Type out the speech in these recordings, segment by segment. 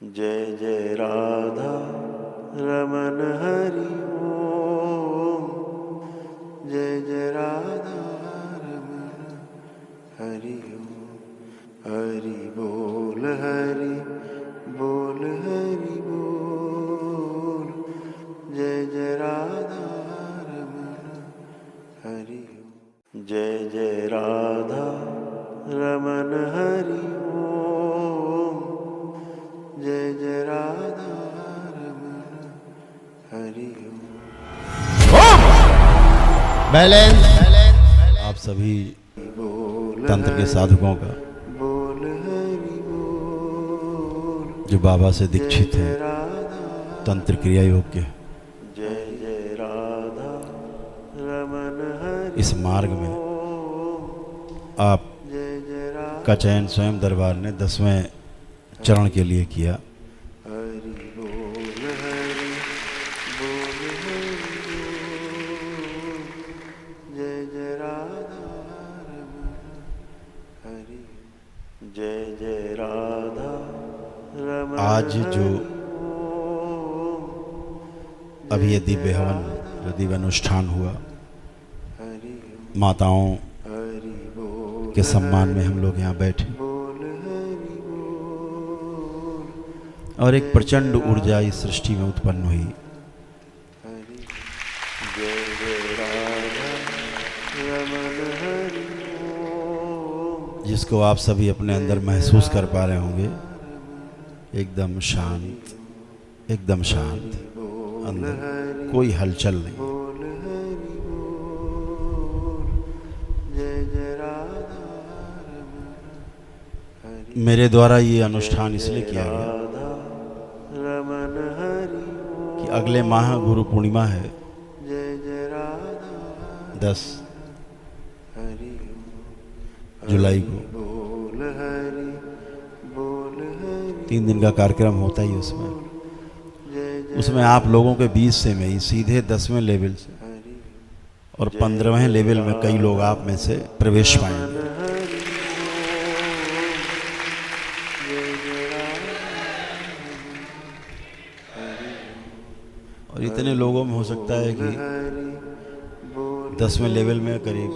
जय जय राधा रमन हरि ओम। जय जय राधा रमन हरि ओम। हरि बोल हरि बोल हरि बोल। जय जय राधा रमन हरि ओम। जय जय राधा रमन हरि ओम। जय जय राधा रमन हरि ओम। बैलेंस आप सभी तंत्र के साधकों का बोल हरि बोल। जो बाबा से दीक्षित हैं तंत्र क्रिया योग के, जय जय राधा रमन हरि। इस मार्ग में आप जय जय का चयन स्वयं दरबार ने 10वें चरण के लिए किया। हरि बोल हरि बोल हरि बोल। जय जय राधा रमन हरि। जय जय राधा रमन आज जो ओम। अभी ये दिव्य हवन, जो दिव्य अनुष्ठान हुआ, हरि माताओं हरि बोल के सम्मान में हम लोग यहाँ बैठे बोल हरि बोल। और एक प्रचंड ऊर्जा इस सृष्टि में उत्पन्न हुई। हरि जय जय राधा रमन हरि ओम। जिसको आप सभी अपने अंदर महसूस कर पा रहे होंगे। एकदम शांत, एकदम शांत, अंदर कोई हलचल नहीं। बोल हरि बोल। जय जय राधा रमन हरि। मेरे द्वारा ये अनुष्ठान इसलिए किया गया राधा रमन हरि ओम। कि अगले माह गुरु पूर्णिमा है, जय जय राधा 10 हरि ओम। जुलाई को बोल हरि बोल हरि। 3 दिन का कार्यक्रम होता ही उसमें। जय जय उसमें आप लोगों के बीच से मैं सीधे 10वें लेवल से हरि और 15वें लेवल में कई लोग आप में से प्रवेश पाएंगे। हरि ओम। जय जय राधा हरि और इतने लोगों में हो सकता है कि हरि बोल 10वें लेवल में करीब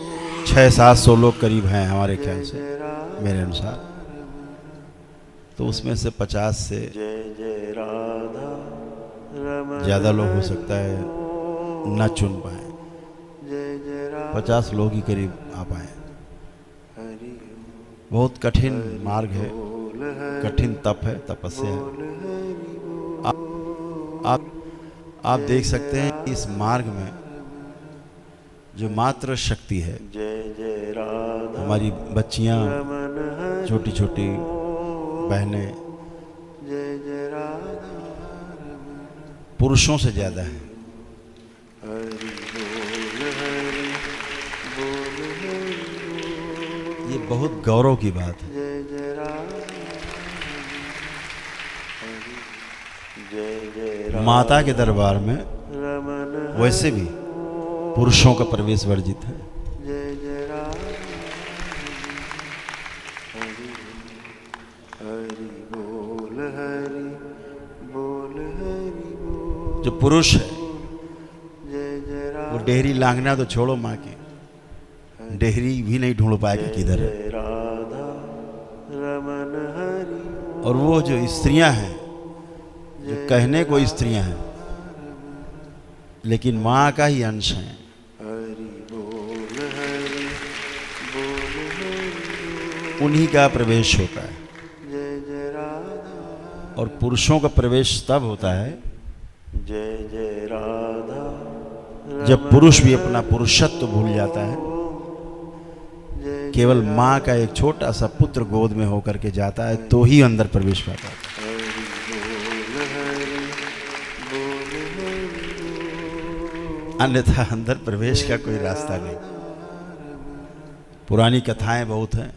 600-700 लोग करीब हैं हमारे ख्याल से, मेरे अनुसार। तो उसमें से 50 से जय जय राधा रमन ज़्यादा लोग हो सकता है न चुन पाए। जय जय राधा 50 लोग ही करीब आ पाए। हरि बहुत कठिन मार्ग है, बोल हरि कठिन तप है, तपस्या है। बोल हरि आप देख सकते हैं कि इस मार्ग में जो मात्र शक्ति है, जय जय राधा हमारी बच्चियां, रमन हरि छोटी छोटी बहनें, जय जय राधा रमन पुरुषों से ज़्यादा है। हरि बोल हरि बोल हरि बोल। ये बहुत गौरव की बात है। जय जय राधा हरि जय जय राधा माता के दरबार में रमन वैसे भी पुरुषों का प्रवेश वर्जित है। जय जय राधा हरि हरि बोल हरि बोल हरि बोल। जो पुरुष है जय जय वो राधा डेहरी लांघना तो छोड़ो, माँ की डेहरी भी नहीं ढूंढ पाएगा किधर है। जय राधा रमन हरि और वो जो स्त्रियां हैं, जो कहने को स्त्रियां हैं लेकिन माँ का ही अंश हैं, हरि बोल हरि बोल हरि। उन्हीं का प्रवेश होता है। जय जय राधा और पुरुषों का प्रवेश तब होता है जय जय राधा जब पुरुष भी अपना पुरुषत्व भूल जाता है। जय केवल माँ का एक छोटा सा पुत्र गोद में होकर के जाता है तो ही अंदर प्रवेश पाता है। हरि बोल हरि बोल हरि। अन्यथा अंदर प्रवेश का कोई रास्ता नहीं। पुरानी कथाएं बहुत हैं।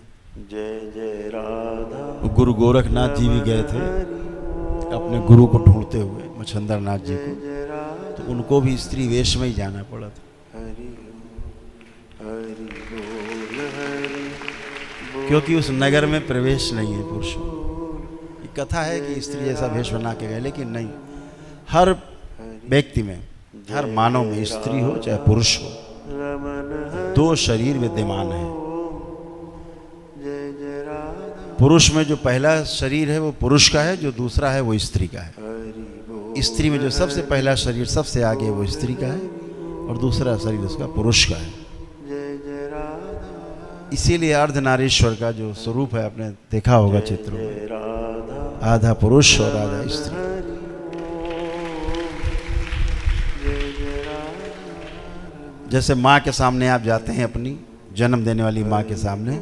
जय जय राधा गुरु गोरखनाथ जी भी गए थे अपने गुरु को ढूंढते हुए, मच्छंदर नाथ जी को, जय राधा तो उनको भी स्त्री वेश में ही जाना पड़ा था। हरि हरि बोल हरि बोल। क्योंकि उस नगर में प्रवेश नहीं है पुरुषों। कथा है कि स्त्री जैसा वेश बना के गए, लेकिन नहीं, हर व्यक्ति में, हर मानव में, स्त्री हो चाहे पुरुष हो, दो शरीर विद्यमान है। पुरुष में जो पहला शरीर है वो पुरुष का है, जो दूसरा है वो स्त्री का है। स्त्री में जो सबसे पहला शरीर सबसे आगे वो स्त्री का है और दूसरा शरीर उसका पुरुष का है। इसीलिए अर्धनारीश्वर का जो स्वरूप है, आपने देखा होगा चित्रों में, आधा पुरुष और आधा स्त्री। जैसे माँ के सामने आप जाते हैं, अपनी जन्म देने वाली माँ के सामने,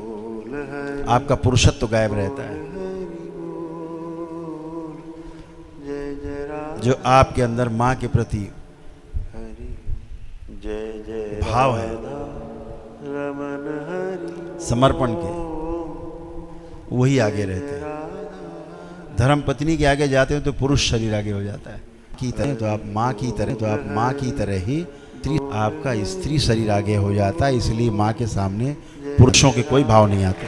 आपका पुरुषत्व तो गायब रहता है। जो आपके अंदर माँ के प्रति भाव है, समर्पण के, वही आगे रहते हैं। धर्म पत्नी के आगे जाते हैं तो पुरुष शरीर आगे हो जाता है। की तरह तो आप माँ की तरह, तो आप माँ की तरह ही आपका स्त्री शरीर आगे हो जाता है। इसलिए माँ के सामने पुरुषों के कोई भाव नहीं आते।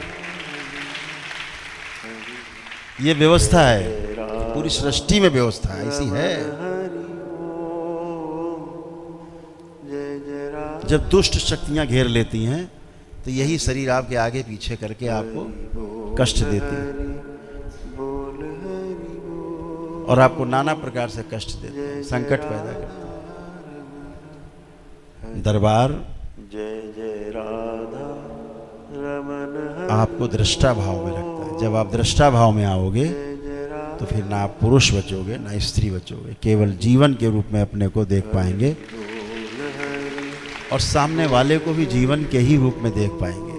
ये व्यवस्था है, पूरी सृष्टि में व्यवस्था ऐसी है। जब दुष्ट शक्तियां घेर लेती हैं तो यही शरीर आपके आगे पीछे करके आपको कष्ट देती है और आपको नाना प्रकार से कष्ट देते हैं, संकट पैदा करते हैं। दरबार आपको दृष्टा भाव में रखता है। जब आप दृष्टा भाव में आओगे तो फिर ना आप पुरुष बचोगे ना स्त्री बचोगे, केवल जीवन के रूप में अपने को देख पाएंगे और सामने वाले को भी जीवन के ही रूप में देख पाएंगे।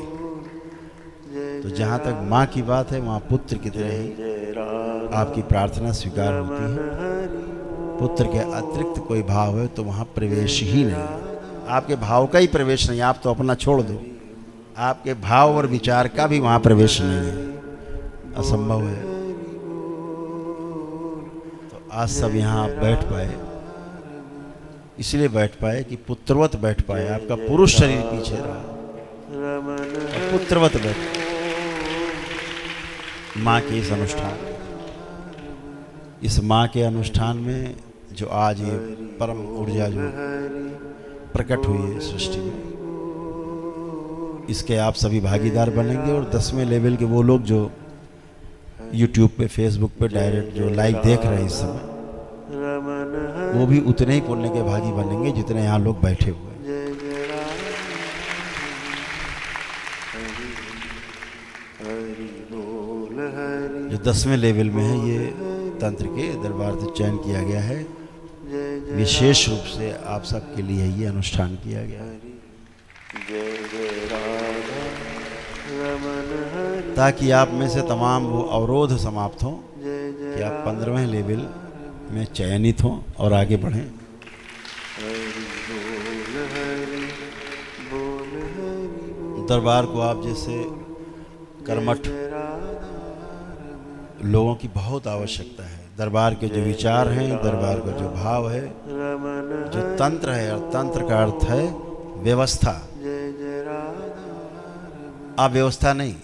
तो जहाँ तक माँ की बात है, वहाँ पुत्र की तरह ही आपकी प्रार्थना स्वीकार होती है। पुत्र के अतिरिक्त कोई भाव है तो वहाँ प्रवेश ही नहीं है। आपके भाव का ही प्रवेश नहीं, आप तो अपना छोड़ दो, आपके भाव और विचार का भी वहाँ प्रवेश नहीं है, असंभव है। तो आज सब यहाँ आप बैठ पाए, इसलिए बैठ पाए कि पुत्रवत बैठ पाए। आपका पुरुष शरीर पीछे रहा, पुत्रवत बैठ माँ के इस अनुष्ठान, इस माँ के अनुष्ठान में जो आज ये परम ऊर्जा जो प्रकट हुई है सृष्टि में, इसके आप सभी भागीदार बनेंगे। और 10वें लेवल के वो लोग जो YouTube पे, Facebook पे डायरेक्ट जो लाइव देख रहे हैं इस समय, वो भी उतने ही पुण्य के भागी बनेंगे जितने यहाँ लोग बैठे हुए हैं। जो 10वें लेवल में है, ये तंत्र के दरबार से चयन किया गया है, विशेष रूप से आप सबके लिए ये अनुष्ठान किया गया है, ताकि आप में से तमाम वो अवरोध समाप्त हों कि आप 15वें लेवल में चयनित हों और आगे बढ़ें। दरबार को आप जैसे कर्मठ लोगों की बहुत आवश्यकता है। दरबार के जो विचार हैं, दरबार का जो भाव है, जो तंत्र है, और तंत्र का अर्थ है व्यवस्था, अव्यवस्था नहीं।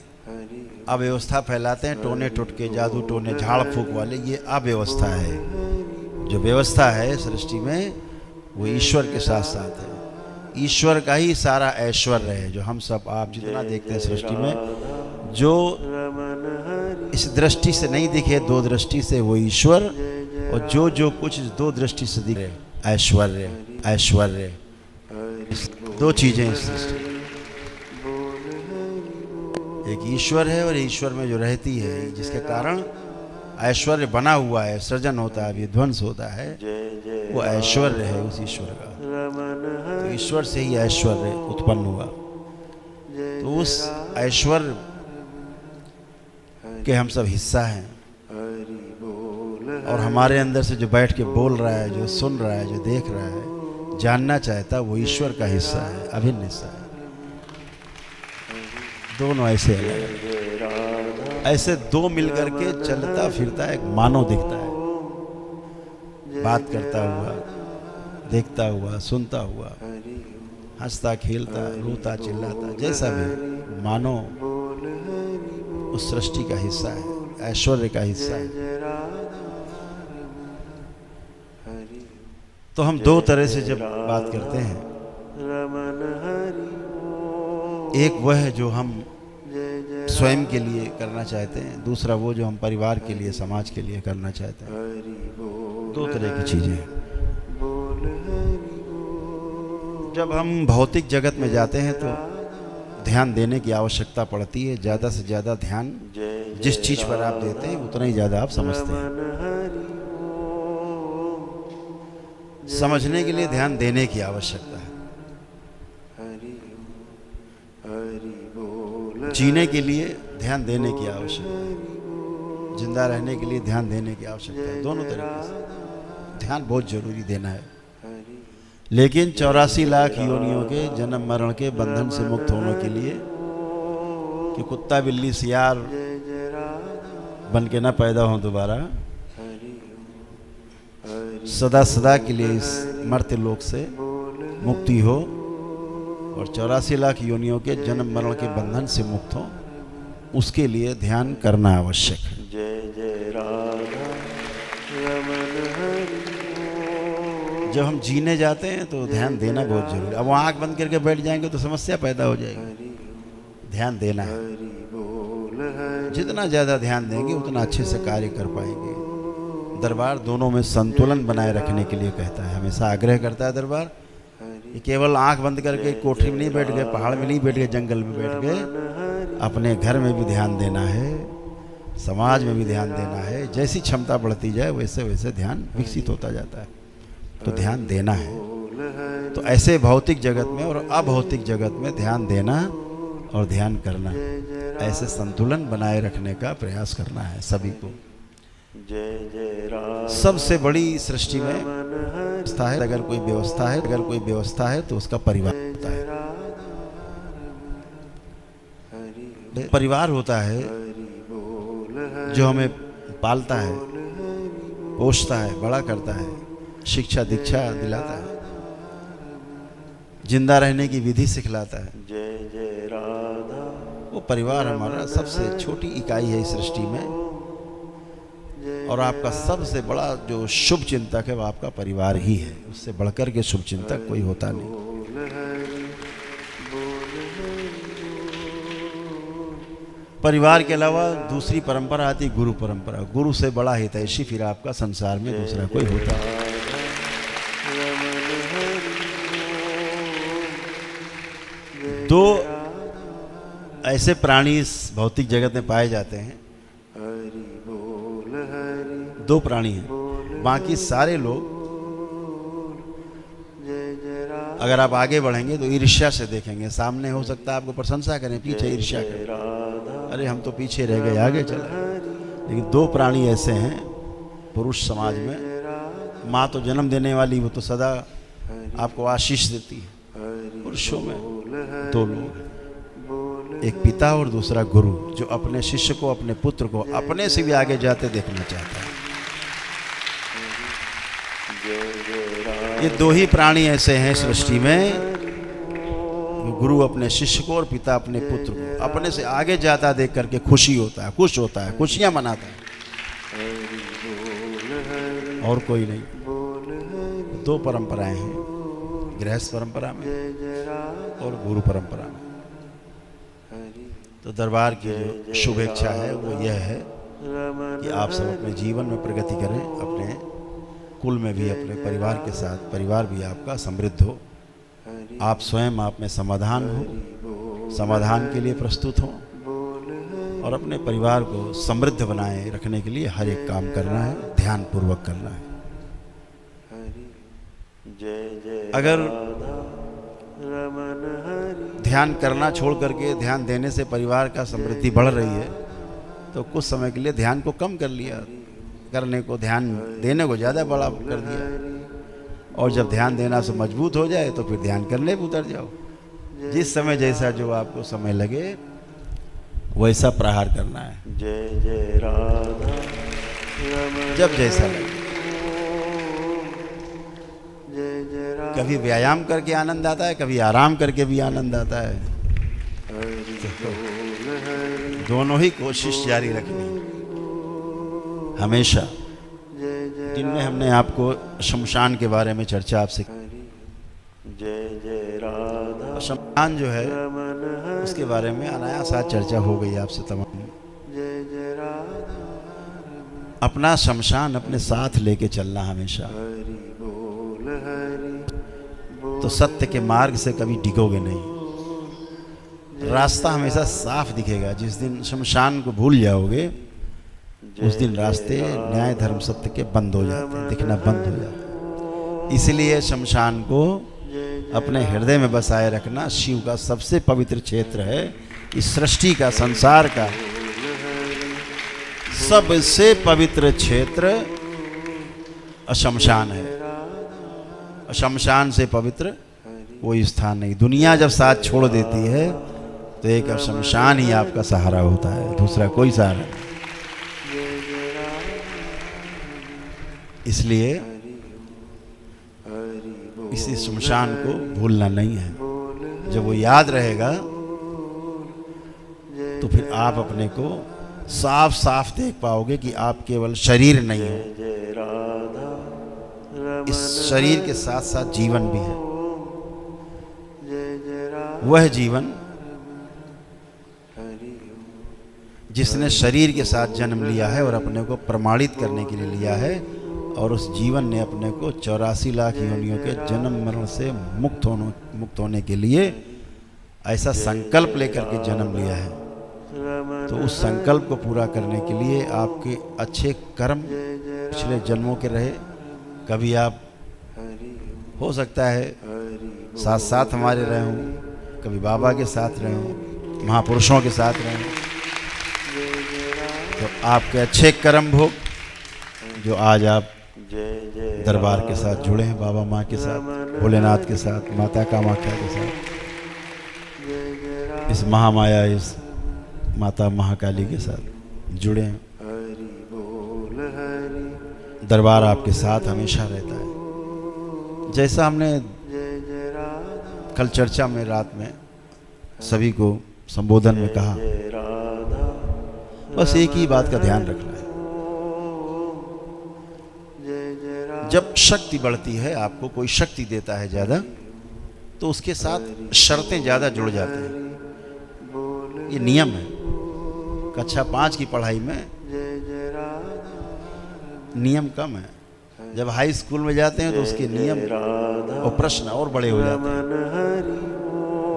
अव्यवस्था फैलाते हैं टोने टुटके, जादू टोने, झाड़ फूक वाले, ये अव्यवस्था है। जो व्यवस्था है सृष्टि में वो ईश्वर के साथ साथ है। ईश्वर का ही सारा ऐश्वर्य है जो हम सब, आप जितना देखते हैं सृष्टि में, जो इस दृष्टि से नहीं दिखे, दो दृष्टि से वो ईश्वर, और जो जो कुछ दो दृष्टि से दिखे, ऐश्वर्य, ऐश्वर्य, दो चीजें इस सृष्टि। एक ईश्वर है और ईश्वर में जो रहती है, जिसके कारण ऐश्वर्य बना हुआ है, सृजन होता है, विध्वंस होता है, वो ऐश्वर्य है उस ईश्वर का। तो ईश्वर से ही ऐश्वर्य उत्पन्न हुआ। तो उस ऐश्वर्य के हम सब हिस्सा हैं, और हमारे अंदर से जो बैठ के बोल रहा है, जो सुन रहा है, जो देख रहा है, जानना चाहता है, वो ईश्वर का हिस्सा है, अभिन्न हिस्सा है। दोनों ऐसे अलग, ऐसे दो मिलकर के चलता फिरता एक मानव दिखता है, बात करता हुआ, देखता हुआ, सुनता हुआ, हंसता खेलता, रोता चिल्लाता, जैसा भी मानव उस सृष्टि का हिस्सा है। ऐश्वर्य का हिस्सा है। जय राधा हरि तो हम दो तरह से जब बात करते हैं, रमन हरि एक वह है जो हम जय जय स्वयं के लिए करना चाहते हैं, दूसरा वो जो हम परिवार के लिए, समाज के लिए करना चाहते हैं। हरि बोल दो तरह की चीजें हैं। बोल हरि बोल जब हम भौतिक जगत में जाते हैं तो ध्यान देने की आवश्यकता पड़ती है। ज़्यादा से ज़्यादा ध्यान जय जिस चीज़ पर आप देते हैं उतना ही ज़्यादा आप समझते हैं। रमन हरि समझने के लिए ध्यान देने की आवश्यकता है। हरि हरि बोल जीने के लिए ध्यान देने की आवश्यकता है। जिंदा रहने के लिए ध्यान देने की आवश्यकता है। दोनों तरीके से ध्यान बहुत जरूरी देना है। हरि लेकिन 84 लाख योनियों के जन्म मरण के बंधन से मुक्त होने के लिए कि कुत्ता बिल्ली सियार जय जय राधा बन के ना पैदा हो दोबारा, हरि हरि सदा सदा के लिए इस मर्त्य लोक से मुक्ति हो और 84 लाख योनियों के जन्म मरण के बंधन से मुक्त हो, उसके लिए ध्यान करना आवश्यक है। जय जय राधा रमन हरि जब हम जीने जाते हैं तो ध्यान देना बहुत जरूरी है। अब वो आँख बंद करके बैठ जाएंगे तो समस्या पैदा हो जाएगी। हरि ध्यान देना है। हरि बोल हरि जितना ज़्यादा ध्यान देंगे उतना अच्छे से कार्य कर पाएंगे। दरबार दोनों में संतुलन बनाए रखने के लिए कहता है, हमेशा आग्रह करता है दरबार कि केवल आंख बंद करके कोठरी में नहीं बैठ गए, पहाड़ में नहीं बैठ गए, जंगल में बैठ गए। अपने घर में भी ध्यान देना है, समाज में भी ध्यान देना है। जैसी क्षमता बढ़ती जाए वैसे वैसे ध्यान विकसित होता जाता है। तो ध्यान देना है। तो ऐसे भौतिक जगत में और अभौतिक जगत में ध्यान देना और ध्यान करना, ऐसे संतुलन बनाए रखने का प्रयास करना है सभी को। जय जय राधा सबसे बड़ी सृष्टि में व्यवस्था है। अगर कोई व्यवस्था है तो उसका परिवार होता है। हरि परिवार होता है हरि बोल जो हमें पालता है, पोषता है, बड़ा करता है, शिक्षा दीक्षा दिलाता है, जिंदा रहने की विधि सिखलाता है। जय जय राधा वो परिवार हमारा सबसे छोटी इकाई है इस सृष्टि में। और आपका सबसे बड़ा जो शुभ चिंतक है वो आपका परिवार ही है। उससे बढ़कर के शुभ चिंतक कोई होता नहीं। बोल हरि बोल हरि परिवार के अलावा दूसरी परंपरा आती गुरु परंपरा। गुरु से बड़ा हितैषी फिर आपका संसार में दूसरा कोई होता नहीं। दो ऐसे प्राणी इस भौतिक जगत में पाए जाते हैं। हरि बोल हरि दो प्राणी हैं, बाकी सारे लोग जय जय राधा अगर आप आगे बढ़ेंगे तो ईर्ष्या से देखेंगे। सामने हो सकता है आपको प्रशंसा करें, पीछे ईर्ष्या करें, राधा अरे हम तो पीछे रह गए, आगे चले। लेकिन दो प्राणी ऐसे हैं पुरुष समाज में। माँ तो जन्म देने वाली, वो तो सदा आपको आशीष देती है। पुरुषों में दो लोग हैं, एक पिता और दूसरा गुरु, जो अपने शिष्य को, अपने पुत्र को अपने से भी आगे जाते देखना चाहता है। जय जय राधा ये दो ही प्राणी ऐसे हैं सृष्टि में, गुरु अपने शिष्य को और पिता अपने पुत्र को अपने से आगे जाता देख करके खुशी होता है, खुश होता है, खुशियां मनाता है। और कोई नहीं। दो परंपराएं हैं, गृहस्थ परंपरा में और गुरु परंपरा में। तो दरबार की जो शुभेच्छा है वो यह है कि आप सब अपने जीवन में प्रगति करें, अपने कुल में भी, अपने परिवार के साथ, परिवार भी आपका समृद्ध हो। आप स्वयं आप में समाधान हो, समाधान के लिए प्रस्तुत हो और अपने परिवार को समृद्ध बनाए रखने के लिए हर एक काम करना है, ध्यान पूर्वक करना है। अगर ध्यान करना छोड़ करके ध्यान देने से परिवार का समृद्धि बढ़ रही है तो कुछ समय के लिए ध्यान को कम कर लिया, करने को, ध्यान देने को ज़्यादा बड़ा कर दिया। और जब ध्यान देना से मजबूत हो जाए तो फिर ध्यान करने पर उतर जाओ। जिस समय जैसा जो आपको समय लगे वैसा प्रहार करना है। जय जय राधा जब जैसा लगे। जय जय राधा कभी व्यायाम करके आनंद आता है, कभी आराम करके भी आनंद आता है। हरि बोल हरि दोनों ही कोशिश जारी रखनी। हमेशा। दिन में हमने आपको शमशान के बारे में चर्चा आपसे, जय जय राधा शमशान जो है उसके बारे में अनायास आज चर्चा हो गई आपसे तमाम। जय जय राधा अपना शमशान अपने साथ लेके चलना हमेशा, हरि बोल तो सत्य के मार्ग से कभी डिगोगे नहीं। रास्ता हमेशा साफ दिखेगा। जिस दिन शमशान को भूल जाओगे उस दिन रास्ते न्याय धर्म सत्य के बंद हो जाते हैं, दिखना बंद हो जाता है। इसलिए शमशान को अपने हृदय में बसाए रखना शिव का सबसे पवित्र क्षेत्र है। इस सृष्टि का, संसार का सबसे पवित्र क्षेत्र शमशान है। शमशान से पवित्र कोई स्थान नहीं। दुनिया जब साथ छोड़ देती है तो एक शमशान ही आपका सहारा होता है, दूसरा कोई सहारा नहीं। इसलिए इसी शमशान को भूलना नहीं है। जब वो याद रहेगा तो फिर आप अपने को साफ साफ देख पाओगे कि आप केवल शरीर नहीं हो, इस शरीर के साथ साथ जीवन भी है। वह जीवन जिसने शरीर के साथ जन्म लिया है और अपने को प्रमाणित करने के लिए लिया है, और उस जीवन ने अपने को 84 लाख योनियों के जन्म मरण से मुक्त होने के लिए ऐसा संकल्प लेकर के जन्म लिया है। तो उस संकल्प को पूरा करने के लिए आपके अच्छे कर्म पिछले जन्मों के रहे। कभी आप हो सकता है साथ साथ हमारे रहे हों, कभी बाबा के साथ रहे हों, महापुरुषों के साथ रहे हों, तो आपके अच्छे कर्म भोग जो आज आप दरबार के साथ जुड़े हैं, बाबा माँ के साथ, भोलेनाथ के साथ, माता कामाख्या के साथ, इस महामाया, इस माता महाकाली के साथ जुड़े हैं। दरबार आपके साथ हमेशा रहता है। जैसा हमने कल चर्चा में रात में सभी को संबोधन में कहा, बस एक ही बात का ध्यान रखना है। जब शक्ति बढ़ती है, आपको कोई शक्ति देता है ज़्यादा, तो उसके साथ शर्तें ज़्यादा जुड़ जाते हैं। ये नियम है। कक्षा 5 की पढ़ाई में नियम कम है। जब हाई स्कूल में जाते हैं तो उसके नियम और प्रश्न और बड़े हो जाते हैं।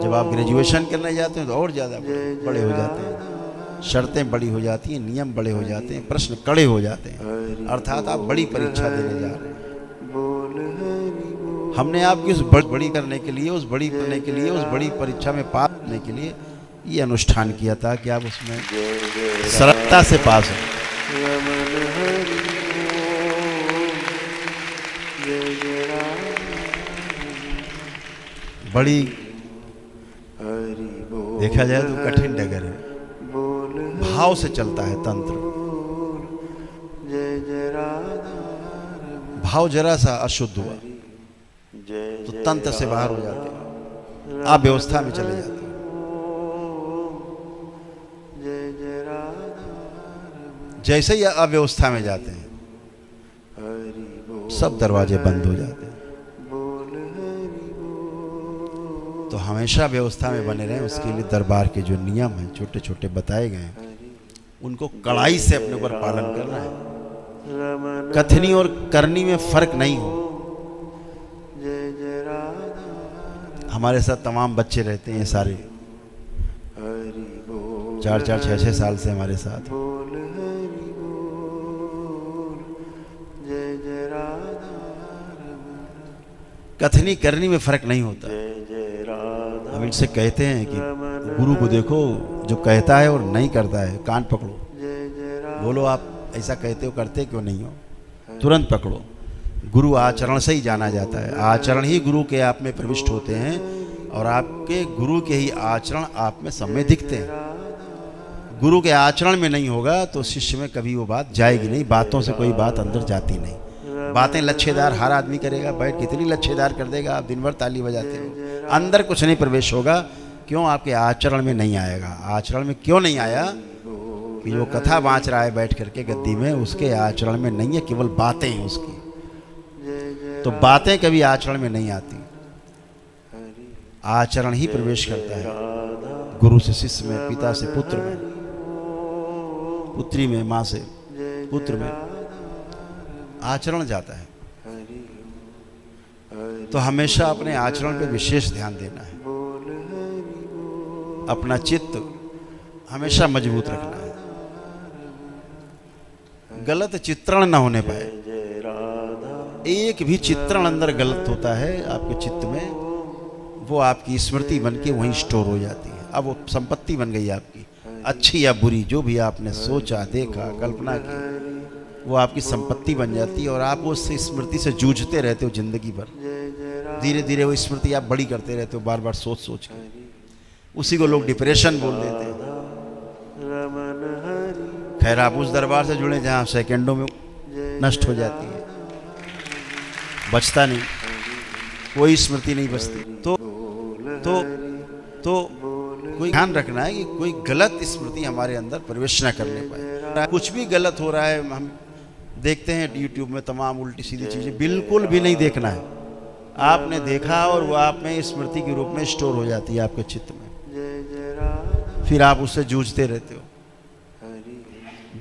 जब आप ग्रेजुएशन करने जाते हैं तो और ज़्यादा बड़े हो जाते हैं। शर्तें बड़ी हो जाती हैं, नियम बड़े हो जाते हैं, प्रश्न कड़े हो जाते हैं। अर्थात आप बड़ी परीक्षा देने जा रहे हैं। हमने आपकी उस बड़ी करने के लिए, उस बड़ी करने के लिए, उस बड़ी परीक्षा में पास करने के लिए ये अनुष्ठान किया था कि आप उसमें सरलता से पास हो। बड़ी देखा जाए तो कठिन डगर है। भाव से चलता है तंत्र। भाव जरा सा अशुद्ध हुआ तो तंत्र से बाहर हो जाते हैं, आप व्यवस्था में चले जाते हैं। जैसे ही अव्यवस्था में जाते हैं सब दरवाजे बंद हो जाते हैं। तो हमेशा व्यवस्था में बने रहें। उसके लिए दरबार के जो नियम हैं छोटे छोटे बताए गए हैं, उनको कड़ाई से अपने ऊपर पालन करना है। कथनी और करनी में फर्क नहीं हो। हमारे साथ तमाम बच्चे रहते हैं, ये सारे 4-4, 6-6 साल से हमारे साथ। कथनी करनी में फर्क नहीं होता। हम इनसे कहते हैं कि गुरु को देखो, जो कहता है और नहीं करता है, कान पकड़ो, बोलो आप ऐसा कहते हो, करते क्यों नहीं हो, तुरंत पकड़ो। गुरु आचरण से ही जाना जाता है। आचरण ही गुरु के आप में प्रविष्ट होते हैं और आपके गुरु के ही आचरण आप में सब में दिखते हैं। गुरु के आचरण में नहीं होगा तो शिष्य में कभी वो बात जाएगी नहीं। बातों से कोई बात अंदर जाती नहीं। बातें लच्छेदार हर आदमी करेगा, बैठ कितनी लच्छेदार कर देगा, आप दिन भर ताली बजाते हो, अंदर कुछ नहीं प्रवेश होगा। क्यों? आपके आचरण में नहीं आएगा। आचरण में क्यों नहीं आया? कि जो कथा बाँच रहा है बैठ करके गद्दी में, उसके आचरण में नहीं है, केवल बातें हैं उसकी। तो बातें कभी आचरण में नहीं आती, आचरण ही प्रवेश करता है। गुरु से शिष्य में, पिता से पुत्र में, पुत्री में माँ से पुत्र में आचरण जाता है। तो हमेशा अपने आचरण पे विशेष ध्यान देना है, अपना चित्त हमेशा मजबूत रखना है, गलत चित्रण न होने पाए। एक भी चित्रण अंदर गलत होता है आपके चित्त में, वो आपकी स्मृति बन के वहीं स्टोर हो जाती है। अब वो संपत्ति बन गई आपकी, अच्छी या बुरी, जो भी आपने सोचा, देखा, कल्पना की, वो आपकी संपत्ति बन जाती है और आप उस स्मृति से जूझते रहते हो जिंदगी भर। धीरे धीरे वो स्मृति आप बड़ी करते रहते हो, बार बार सोच सोच के। उसी को लोग डिप्रेशन बोल देते हैं। खैर, आप उस दरबार से जुड़े जहाँ सेकंडों में नष्ट हो जाती है, बचता नहीं, कोई स्मृति नहीं बचती। तो कोई ध्यान रखना है कि कोई गलत स्मृति हमारे अंदर प्रवेश न करने पाए। कुछ भी गलत हो रहा है, हम देखते हैं यूट्यूब में तमाम उल्टी सीधी चीज़ें, बिल्कुल भी नहीं देखना है। आपने देखा और वो आप में स्मृति के रूप में स्टोर हो जाती है आपके चित्त में, फिर आप उससे जूझते रहते हो।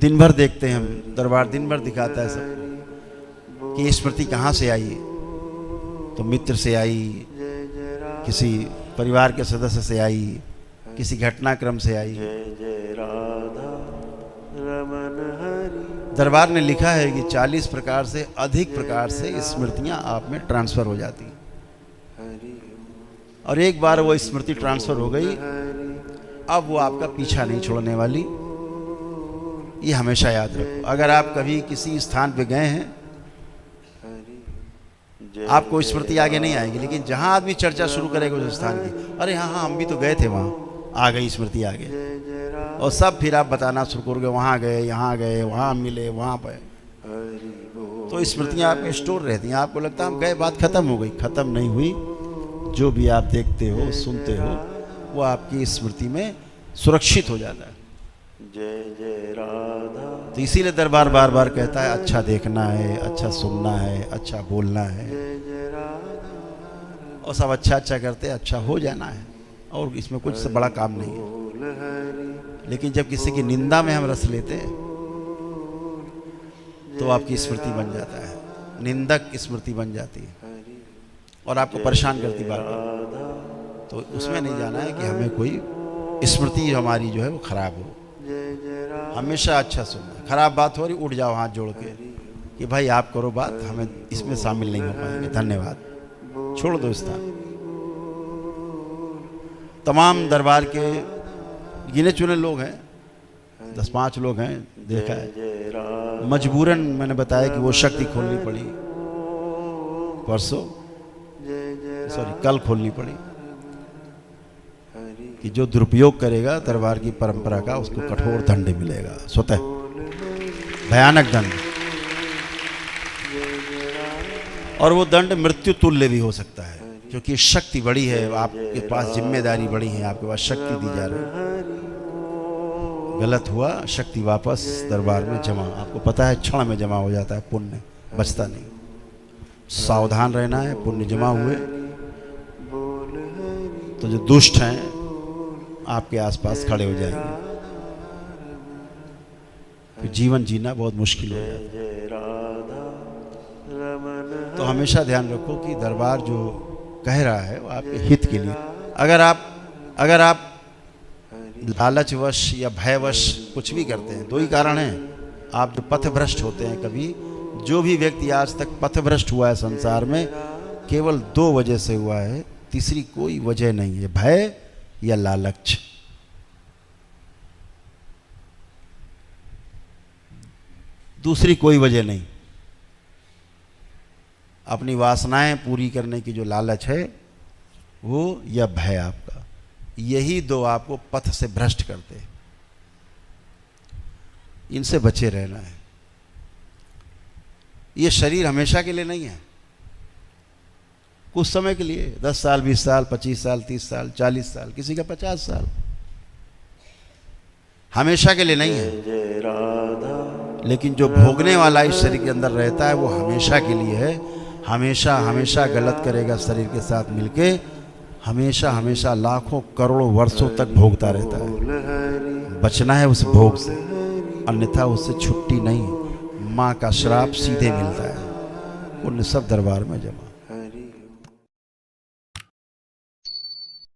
दिन भर देखते हैं हम, दरबार दिन भर दिखाता है सबको कि ये स्मृति कहाँ से आई, तो मित्र से आई, किसी परिवार के सदस्य से आई, किसी घटनाक्रम से आई। दरबार ने लिखा है कि 40 प्रकार से अधिक प्रकार से स्मृतियां आप में ट्रांसफर हो जाती हैं, और एक बार वो स्मृति ट्रांसफर हो गई, अब वो आपका पीछा नहीं छोड़ने वाली। ये हमेशा याद रखो। अगर आप कभी किसी स्थान पे गए हैं, आपको स्मृति आगे नहीं आएगी, लेकिन जहां आदमी चर्चा शुरू करेगा उस स्थान की, अरे हाँ हम भी तो गए थे वहाँ, आ गई स्मृति आगे, और सब फिर आप बताना शुरू करोगे, वहाँ गए, यहाँ गए, वहाँ मिले, वहाँ पे। तो स्मृतियाँ आप में स्टोर रहती हैं। आपको लगता है हम गए, बात खत्म हो गई, खत्म नहीं हुई। जो भी आप देखते हो, सुनते हो, वो आपकी स्मृति में सुरक्षित हो जाता है। तो इसीलिए दरबार बार बार कहता है अच्छा देखना है, अच्छा सुनना है, अच्छा बोलना है, और सब अच्छा अच्छा करते अच्छा हो जाना है, और इसमें कुछ से बड़ा काम नहीं है। लेकिन जब किसी की निंदा में हम रस लेते हैं तो आपकी स्मृति बन जाता है, निंदक स्मृति बन जाती है और आपको परेशान करती बार बार। तो उसमें नहीं जाना है कि हमें कोई स्मृति हमारी जो है वो खराब हो। हमेशा अच्छा सुनना, खराब बात हो रही उठ जाओ हाथ जोड़ के कि भाई आप करो बात, हमें इसमें शामिल नहीं हो पाएंगे, धन्यवाद, छोड़ दो स्थान। तमाम दरबार के गिने चुने लोग हैं, 10-5 लोग हैं, देखा है, मजबूरन मैंने बताया कि वो शक्ति खोलनी पड़ी, कल खोलनी पड़ी, कि जो दुरुपयोग करेगा दरबार की परंपरा का, उसको कठोर दंड मिलेगा, स्वतः भयानक दंड, और वो दंड मृत्यु तुल्य भी हो सकता है, क्योंकि शक्ति बड़ी है, आपके पास जिम्मेदारी बड़ी है, आपके पास शक्ति दी जा रही है। गलत हुआ, शक्ति वापस दरबार में जमा, आपको पता है क्षण में जमा हो जाता है, पुण्य बचता नहीं। सावधान रहना है, पुण्य जमा हुए तो जो दुष्ट हैं आपके आसपास खड़े हो जाएंगे, फिर जीवन जीना बहुत मुश्किल हो जाता है। तो हमेशा ध्यान रखो कि दरबार जो कह रहा है वो आपके हित के लिए। अगर आप लालचवश या भयवश कुछ भी करते हैं, 2 ही कारण हैं। आप जो पथभ्रष्ट होते हैं, कभी जो भी व्यक्ति आज तक पथभ्रष्ट हुआ है संसार में, केवल 2 वजह से हुआ है, तीसरी कोई वजह नहीं है, भय या लालच। दूसरी कोई वजह नहीं। अपनी वासनाएं पूरी करने की जो लालच है वो, या भय आपका, यही 2 आपको पथ से भ्रष्ट करते हैं। इनसे बचे रहना है। ये शरीर हमेशा के लिए नहीं है, कुछ समय के लिए, 10 साल, 20 साल, 25 साल, 30 साल, 40 साल, किसी का 50 साल। हमेशा के लिए नहीं है। जय राधा लेकिन जो भोगने वाला इस शरीर के अंदर रहता है वो हमेशा के लिए है। हमेशा हमेशा गलत करेगा शरीर के साथ मिलके, हमेशा हमेशा लाखों करोड़ों वर्षों तक भोगता रहता है। बोल हरि बचना है उस भोग से, अन्यथा उससे छुट्टी नहीं। माँ का श्राप सीधे मिलता है। पुण्य सब दरबार में जमा।